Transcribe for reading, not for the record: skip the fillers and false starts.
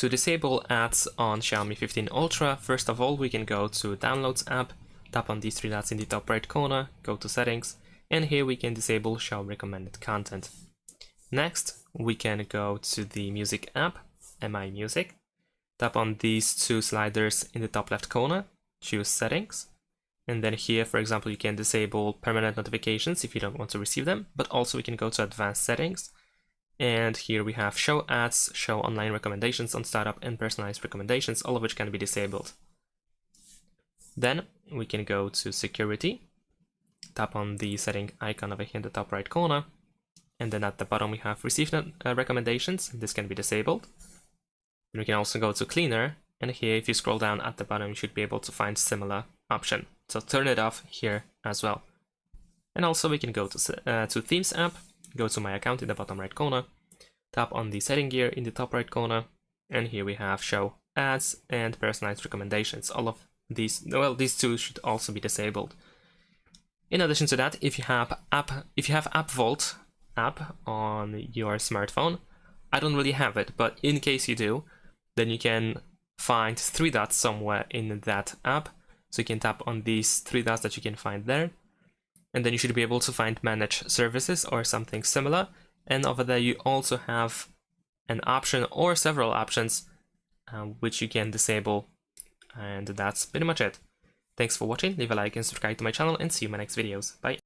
To disable ads on Xiaomi 15 Ultra, first of all we can go to Downloads app, tap on these three dots in the top right corner, go to Settings, and here we can disable Show Recommended Content. Next, we can go to the Music app, MI Music, tap on these two sliders in the top left corner, choose Settings, and then here, for example, you can disable permanent notifications if you don't want to receive them, but also we can go to Advanced Settings, and here we have Show Ads, Show Online Recommendations on Startup, and Personalized Recommendations, all of which can be disabled. Then we can go to Security, tap on the setting icon over here in the top right corner, and then at the bottom we have Received Recommendations, this can be disabled. Then we can also go to Cleaner, and here if you scroll down at the bottom you should be able to find similar option. So turn it off here as well. And also we can go to Themes app, go to My Account in the bottom right corner, tap on the setting gear in the top right corner, and here we have Show Ads and Personalized Recommendations. All of these, well, these two should also be disabled. In addition to that, if you have App Vault app on your smartphone, I don't really have it, but in case you do, then you can find three dots somewhere in that app. So you can tap on these three dots that you can find there, and then you should be able to find Manage Services or something similar. And over there you also have an option or several options which you can disable, and that's pretty much it. Thanks for watching, leave a like and subscribe to my channel, and see you in my next videos. Bye!